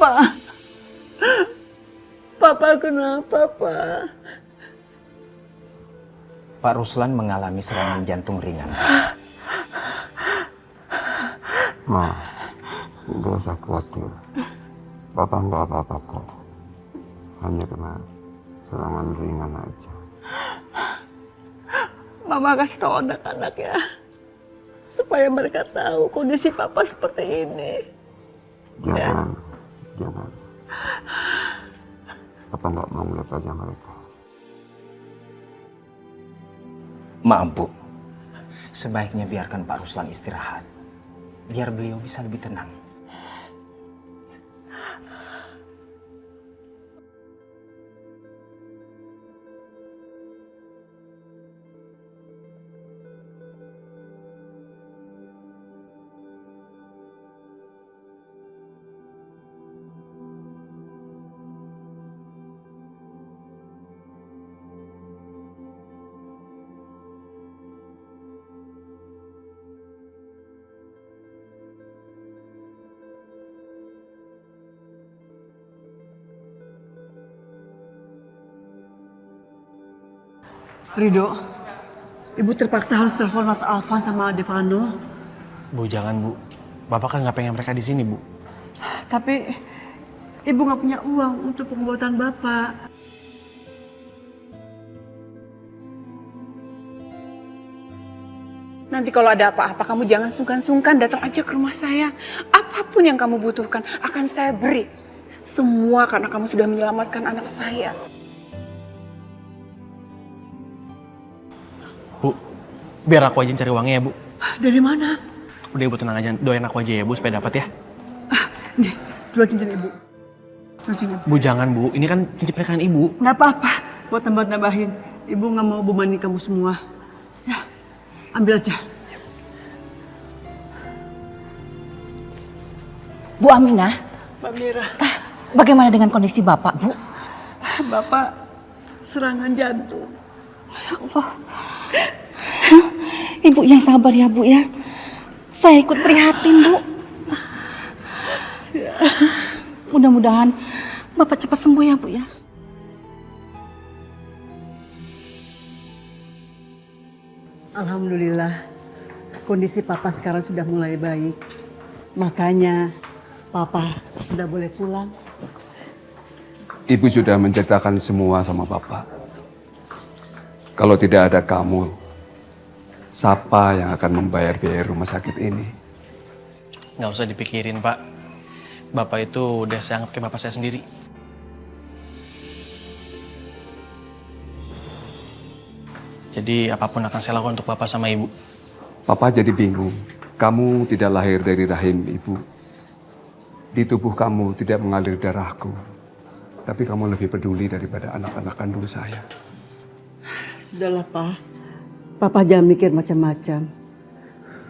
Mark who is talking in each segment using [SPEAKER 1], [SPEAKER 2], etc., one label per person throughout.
[SPEAKER 1] Pak, Papa kenapa, Pak?
[SPEAKER 2] Pak Ruslan mengalami serangan jantung ringan.
[SPEAKER 3] Ma, nggak usah khawatir. Papa nggak apa-apa kok. Hanya kena serangan ringan aja.
[SPEAKER 1] Mama kasih tahu anak-anak ya, supaya mereka tahu kondisi Papa seperti ini.
[SPEAKER 3] Jangan. Papa nggak mau melihat wajah mereka.
[SPEAKER 2] Maaf Bu, sebaiknya biarkan Pak Ruslan istirahat, biar beliau bisa lebih tenang.
[SPEAKER 1] Rido, Ibu terpaksa harus telepon Mas Alvan sama Devano.
[SPEAKER 4] Bu, jangan Bu. Bapak kan nggak pengen mereka di sini, Bu.
[SPEAKER 1] Tapi Ibu nggak punya uang untuk pengobatan Bapak. Nanti kalau ada apa-apa kamu jangan sungkan-sungkan datang aja ke rumah saya. Apapun yang kamu butuhkan akan saya beri. Semua karena kamu sudah menyelamatkan anak saya.
[SPEAKER 4] Bu, biar aku aja yang cari uangnya ya, Bu.
[SPEAKER 1] Dari mana?
[SPEAKER 4] Udah Ibu tenang aja, doain aku aja ya, Bu, supaya dapat ya.
[SPEAKER 1] Nih, dua cincin Ibu. Dua cincin.
[SPEAKER 4] Bu, jangan Bu, ini kan cincin pernikahan Ibu.
[SPEAKER 1] Nggak apa-apa, buat tambah-tambahin. Ibu nggak mau bebanin kamu semua. Ya, ambil aja.
[SPEAKER 5] Bu Aminah,
[SPEAKER 1] Mbak Mira,
[SPEAKER 5] bagaimana dengan kondisi Bapak, Bu?
[SPEAKER 1] Bapak serangan jantung.
[SPEAKER 5] Ibu yang sabar ya, Bu ya. Saya ikut prihatin, Bu. Mudah-mudahan Bapak cepat sembuh ya, Bu ya.
[SPEAKER 1] Alhamdulillah, kondisi Papa sekarang sudah mulai baik. Makanya Papa sudah boleh pulang.
[SPEAKER 3] Ibu sudah menceritakan semua sama Bapak. Kalau tidak ada kamu, siapa yang akan membayar biaya rumah sakit ini?
[SPEAKER 4] Nggak usah dipikirin, Pak. Bapak itu udah saya anggap kayak bapak saya sendiri. Jadi apapun akan saya lakukan untuk Bapak sama Ibu.
[SPEAKER 3] Papa jadi bingung. Kamu tidak lahir dari rahim ibu. Di tubuh kamu tidak mengalir darahku. Tapi kamu lebih peduli daripada anak-anak kandung saya.
[SPEAKER 1] Sudahlah, Pak. Papa jangan mikir macam-macam.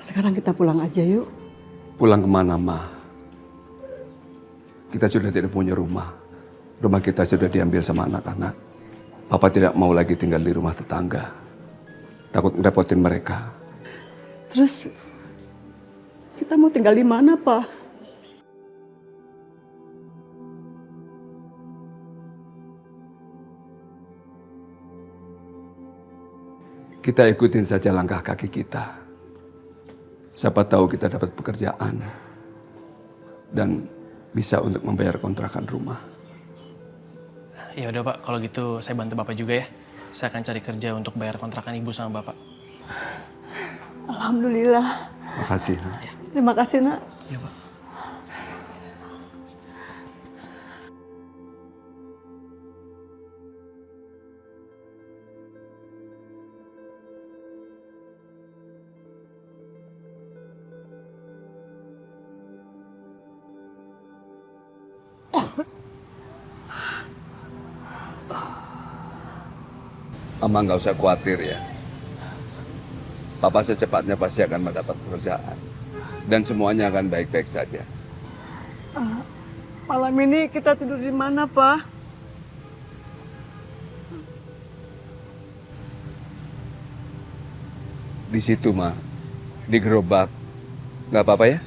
[SPEAKER 1] Sekarang kita pulang aja yuk.
[SPEAKER 3] Pulang kemana, Ma? Kita sudah tidak punya rumah. Rumah kita sudah diambil sama anak-anak. Papa tidak mau lagi tinggal di rumah tetangga. Takut ngerepotin mereka.
[SPEAKER 1] Terus kita mau tinggal di mana, Pak?
[SPEAKER 3] Kita ikutin saja langkah kaki kita. Siapa tahu kita dapat pekerjaan. Dan bisa untuk membayar kontrakan rumah.
[SPEAKER 4] Ya udah Pak, kalau gitu saya bantu Bapak juga ya. Saya akan cari kerja untuk bayar kontrakan Ibu sama Bapak.
[SPEAKER 1] Alhamdulillah.
[SPEAKER 3] Makasih.
[SPEAKER 1] Terima kasih, Nak.
[SPEAKER 4] Iya Pak.
[SPEAKER 3] Mama nggak usah khawatir ya. Papa secepatnya pasti akan mendapat pekerjaan. Dan semuanya akan baik-baik saja.
[SPEAKER 1] Malam ini kita tidur di mana, Pak?
[SPEAKER 3] Di situ, Ma. Di gerobak. Nggak apa-apa ya?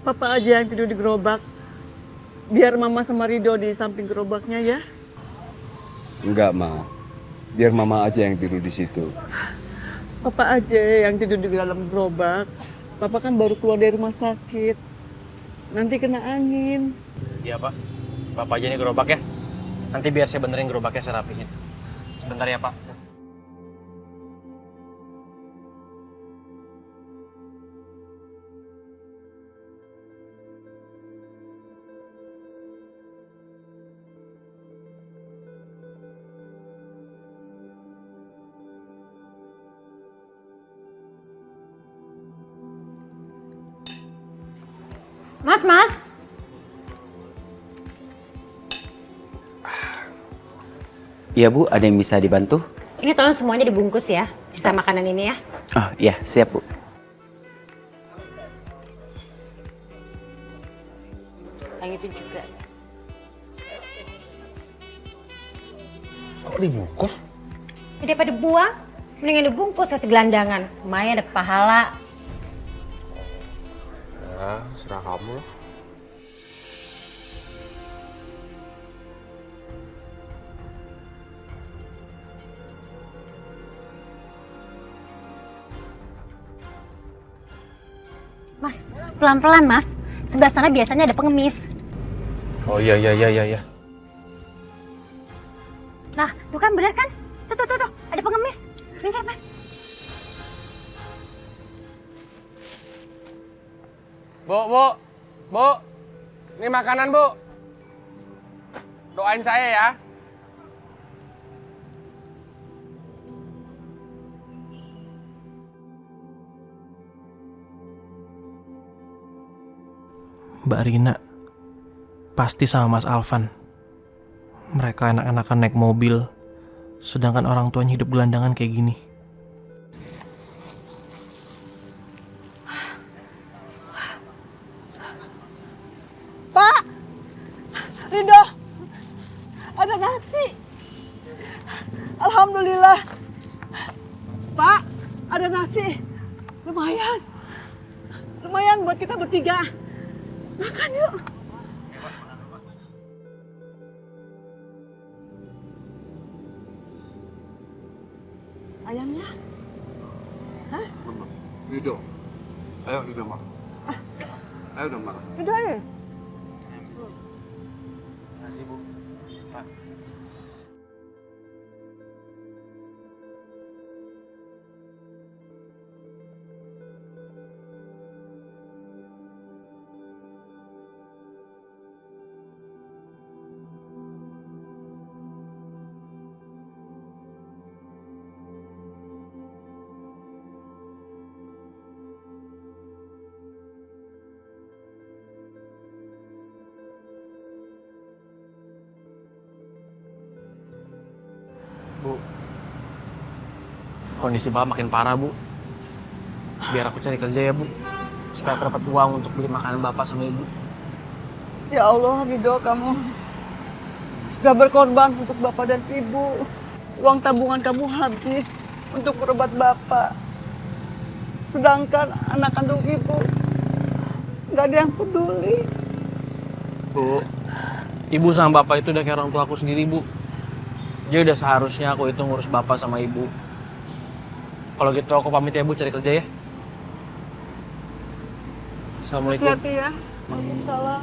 [SPEAKER 6] Papa aja yang tidur di gerobak. Biar Mama sama Rido di samping gerobaknya ya.
[SPEAKER 3] Enggak, Ma. Biar Mama aja yang tidur di situ.
[SPEAKER 6] Papa aja yang tidur di dalam gerobak. Papa kan baru keluar dari rumah sakit. Nanti kena angin.
[SPEAKER 4] Iya Pak. Bapak aja nih gerobak ya. Nanti biar saya benerin gerobaknya, saya rapihin. Sebentar ya Pak.
[SPEAKER 5] Mas.
[SPEAKER 7] Iya Bu, ada yang bisa dibantu?
[SPEAKER 8] Ini tolong semuanya dibungkus ya, sisa makanan ini ya.
[SPEAKER 7] Oh iya, siap Bu.
[SPEAKER 8] Yang itu juga.
[SPEAKER 2] Kok dibungkus?
[SPEAKER 8] Ya, daripada buang, mendingan dibungkus kasih gelandangan. Lumayan ada pahala.
[SPEAKER 9] Ya, serah kamu lah.
[SPEAKER 8] Mas, pelan-pelan mas. Sebelah sana biasanya ada pengemis.
[SPEAKER 9] Oh iya.
[SPEAKER 8] Nah, tuh kan benar kan? Tuh, ada pengemis. Bentar mas.
[SPEAKER 9] Bu, ini makanan Bu. Doain saya ya.
[SPEAKER 4] Mbak Rina pasti sama Mas Alvan. Mereka anak-anakan naik mobil, sedangkan orang tuanya hidup gelandangan kayak gini.
[SPEAKER 6] Pak! Rido! Ada nasi! Alhamdulillah! Pak! Ada nasi! Lumayan! Lumayan buat kita bertiga! Makan yuk! Ayamnya?
[SPEAKER 3] Rido. Ayo Rido makan. Ayo dong makan.
[SPEAKER 6] Rido ayo!
[SPEAKER 4] Makasih Bu. Pak. Bu, kondisi Bapak makin parah, Bu. Biar aku cari kerja ya, Bu. Supaya aku dapat uang untuk beli makanan Bapak sama Ibu.
[SPEAKER 6] Ya Allah, Rido, kamu sudah berkorban untuk Bapak dan Ibu. Uang tabungan kamu habis untuk berobat Bapak. Sedangkan anak kandung Ibu nggak ada yang peduli.
[SPEAKER 4] Bu, Ibu sama Bapak itu udah kayak orang tua aku sendiri, Bu. Jadi udah seharusnya aku itu ngurus Bapak sama Ibu. Kalau gitu aku pamit ya, Bu, cari kerja ya. Assalamualaikum.
[SPEAKER 6] Hati-hati ya. Waalaikumsalam.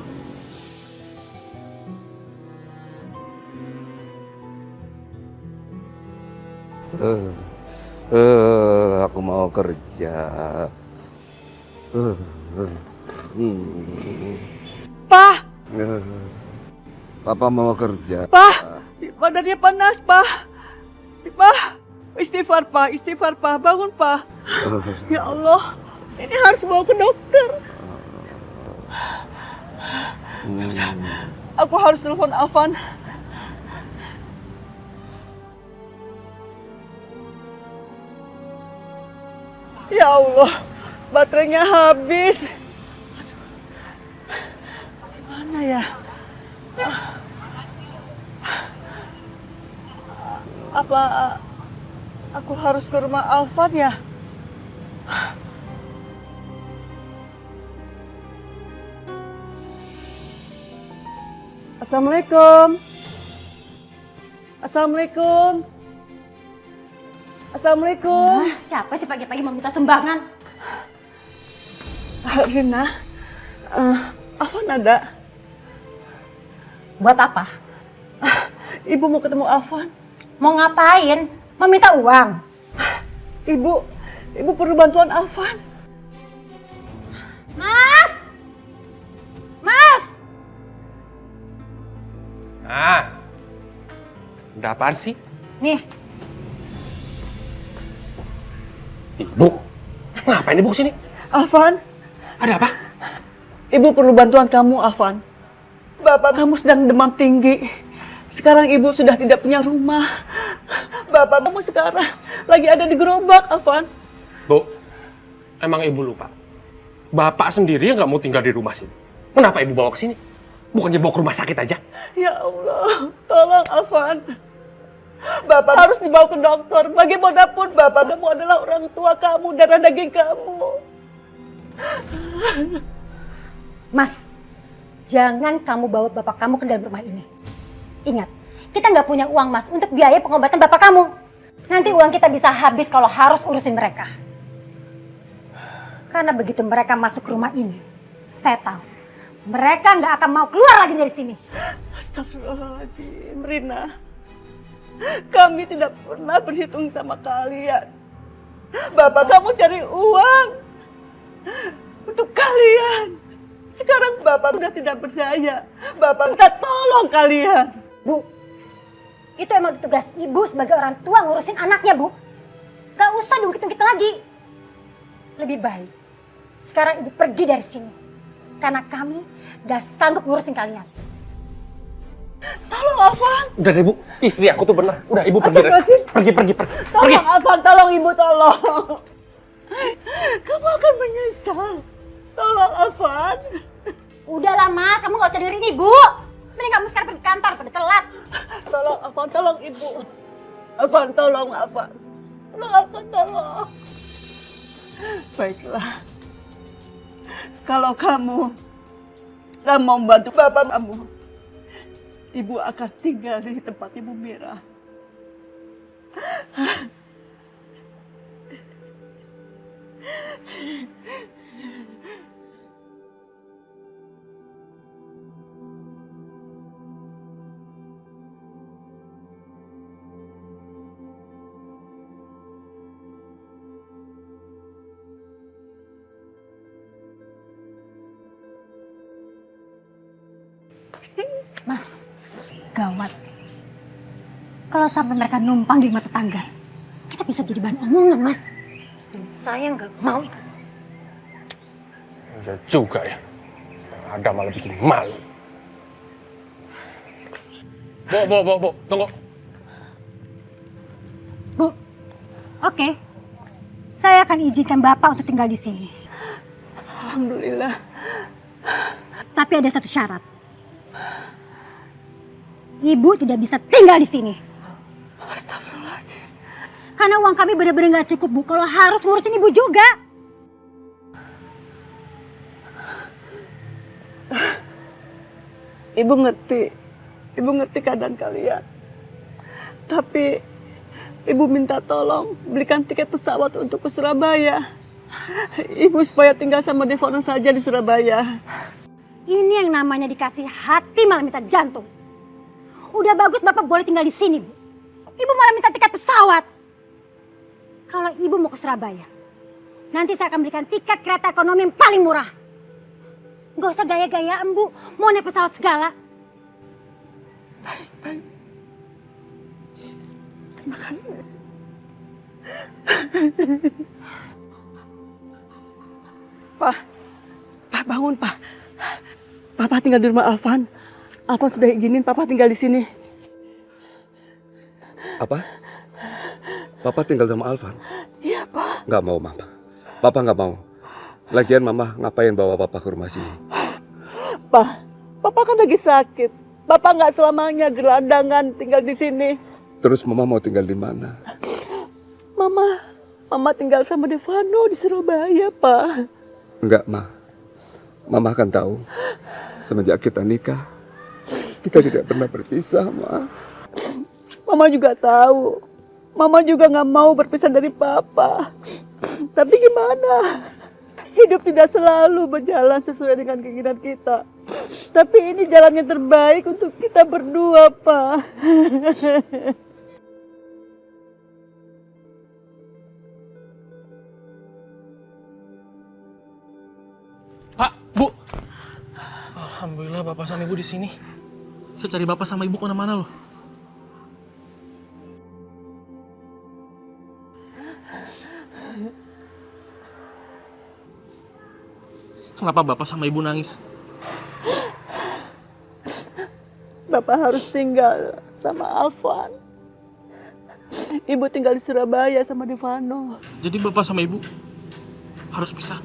[SPEAKER 3] Aku mau kerja.
[SPEAKER 6] Pak!
[SPEAKER 3] Papa mau kerja.
[SPEAKER 6] Pak! Badannya panas, Pak. Pak! Istighfar, Pak. Istighfar, Pak. Bangun, Pak. Ya Allah. Ini harus bawa ke dokter. Aku harus telepon Alvan. Ya Allah, baterainya habis. Aduh, gimana ya? Apa aku harus ke rumah Alvan ya? Assalamualaikum. Assalamualaikum. Assalamualaikum.
[SPEAKER 8] Siapa sih pagi-pagi mau minta sumbangan?
[SPEAKER 6] Rina, Afan ada?
[SPEAKER 8] Buat apa?
[SPEAKER 6] Ibu mau ketemu Afan.
[SPEAKER 8] Mau ngapain? Mau minta uang?
[SPEAKER 6] Ibu perlu bantuan Afan.
[SPEAKER 8] Mas! Mas!
[SPEAKER 9] Ah, ada apaan sih?
[SPEAKER 8] Nih,
[SPEAKER 9] Ibu, ngapain ibu kesini?
[SPEAKER 6] Afan,
[SPEAKER 9] Ada apa?
[SPEAKER 6] ibu perlu bantuan kamu, Afan. Bapak kamu sedang demam tinggi. Sekarang ibu sudah tidak punya rumah. Bapak kamu sekarang lagi ada di gerobak, Afan.
[SPEAKER 9] Bu, emang ibu lupa? Bapak sendiri yang nggak mau tinggal di rumah sini. Kenapa ibu bawa ke sini? Bukannya bawa ke rumah sakit aja?
[SPEAKER 6] Ya Allah, tolong Afan. Bapak harus dibawa ke dokter. Bagaimanapun bapak kamu adalah orang tua kamu, darah daging kamu.
[SPEAKER 8] Mas, jangan kamu bawa bapak kamu ke dalam rumah ini. Ingat, kita nggak punya uang, Mas, untuk biaya pengobatan bapak kamu. Nanti uang kita bisa habis kalau harus urusin mereka. Karena begitu mereka masuk ke rumah ini, saya tahu mereka nggak akan mau keluar lagi dari sini.
[SPEAKER 6] Astagfirullahaladzim, Rina. Kami tidak pernah berhitung sama kalian. Bapak kamu cari uang untuk kalian. Sekarang bapak sudah tidak berdaya. Bapak minta tolong kalian.
[SPEAKER 8] Bu, itu emang tugas ibu sebagai orang tua ngurusin anaknya, Bu. Gak usah diungkit-ungkit lagi. Lebih baik sekarang ibu pergi dari sini. Karena kami gak sanggup ngurusin kalian.
[SPEAKER 6] Tolong Afan.
[SPEAKER 9] Udah deh bu, istri aku tuh bener. Udah ibu pergi. Pergi.
[SPEAKER 6] Tolong Afan, tolong ibu, tolong. Kamu akan menyesal. Tolong Afan.
[SPEAKER 8] Udahlah Mas, kamu gak usah dengerin ibu. Mending kamu sekarang pergi kantor pada telat.
[SPEAKER 6] Tolong Afan, tolong ibu. Afan, tolong Afan. Tolong Afan, tolong. Baiklah. Kalau kamu gak mau membantu bapak kamu, ibu akan tinggal di tempat ibu Mira.
[SPEAKER 8] Mas, gawat. Kalau sampai mereka numpang di rumah tetangga, kita bisa jadi bahan omongan, Mas. Dan saya nggak mau itu.
[SPEAKER 9] Ya juga ya. Ada malah bikin malu. Bu, tunggu.
[SPEAKER 8] Bu, oke. Saya akan izinkan Bapak untuk tinggal di sini.
[SPEAKER 6] Alhamdulillah.
[SPEAKER 8] Tapi ada satu syarat. Ibu tidak bisa tinggal di sini.
[SPEAKER 6] Astagfirullahaladzim.
[SPEAKER 8] Karena uang kami benar-benar nggak cukup, Bu. Kalau harus ngurusin ibu juga.
[SPEAKER 6] Ibu ngerti keadaan kalian. Tapi ibu minta tolong belikan tiket pesawat untuk ke Surabaya. Ibu supaya tinggal sama Devona saja di Surabaya.
[SPEAKER 8] Ini yang namanya dikasih hati malah minta jantung. Udah bagus Bapak boleh tinggal di sini, Bu. Ibu malah minta tiket pesawat. Kalau Ibu mau ke Surabaya, nanti saya akan berikan tiket kereta ekonomi yang paling murah. Gak usah gaya-gayaan, Bu. Mau naik pesawat segala.
[SPEAKER 6] Baik. Terima kasih. Pak bangun, Pak. Papa tinggal di rumah Alvan. Alvan sudah izinin Papa tinggal di sini.
[SPEAKER 3] Apa? Papa tinggal sama Alvan?
[SPEAKER 6] Iya, Pak.
[SPEAKER 3] Nggak mau, Mama. Papa nggak mau. Lagian Mama ngapain bawa Papa ke rumah sini?
[SPEAKER 6] Pak, Papa kan lagi sakit. Papa nggak selamanya gelandangan tinggal di sini.
[SPEAKER 3] Terus Mama mau tinggal di mana?
[SPEAKER 6] Mama tinggal sama Devano di Surabaya, Pak.
[SPEAKER 3] Enggak, Ma. Mama kan tahu. Semenjak kita nikah, Kita tidak pernah berpisah, Ma.
[SPEAKER 6] Mama juga tahu. Mama juga nggak mau berpisah dari Papa. Tapi gimana? Hidup tidak selalu berjalan sesuai dengan keinginan kita. Tapi ini jalan yang terbaik untuk kita berdua, Pak.
[SPEAKER 4] Pak, Bu. Alhamdulillah Bapak sama Ibu di sini. Saya cari Bapak sama Ibu kemana-mana loh. Kenapa Bapak sama Ibu nangis?
[SPEAKER 6] Bapak harus tinggal sama Alvan. Ibu tinggal di Surabaya sama Divano.
[SPEAKER 4] Jadi Bapak sama Ibu harus pisah.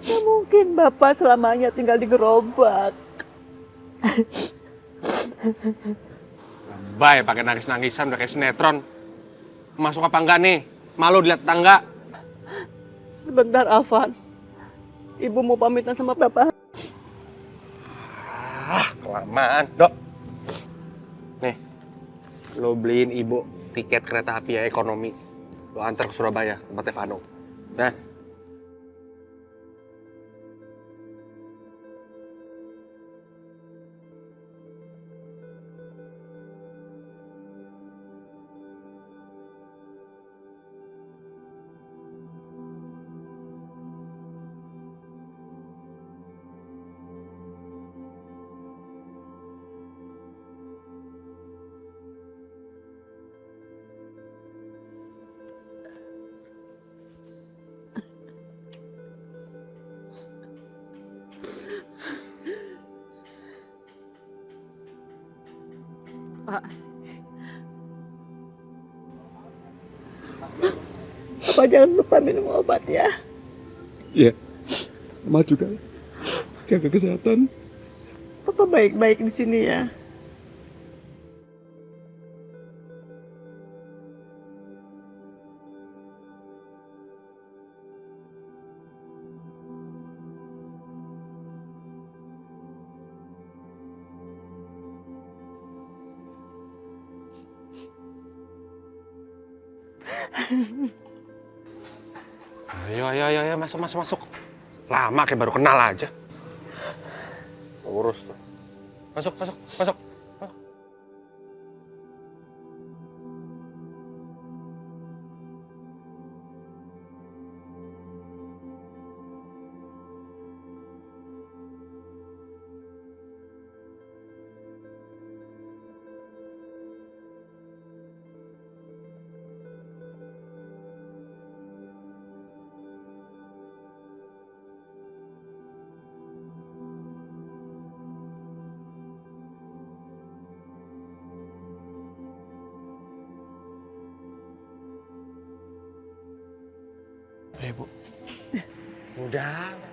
[SPEAKER 6] Gak mungkin Bapak selamanya tinggal di gerobak.
[SPEAKER 9] Baik, pakai nangis-nangisan udah kayak sinetron. Masuk apa enggak nih? Malu dilihat tangga.
[SPEAKER 6] Sebentar, Alvan. Ibu mau pamitan sama Bapak.
[SPEAKER 9] Kelamaan, Dok. Nih, lo beliin Ibu tiket kereta api ya ekonomi. Lo antar ke Surabaya, tempat Stefano. Nah.
[SPEAKER 6] Pak. Bapak jangan lupa minum obat ya.
[SPEAKER 3] Iya. Ma juga jaga kesehatan.
[SPEAKER 6] Papa baik-baik di sini ya.
[SPEAKER 9] Ayo, masuk. Lama kayak baru kenal aja. Urus tuh. Masuk. Bu. Udah.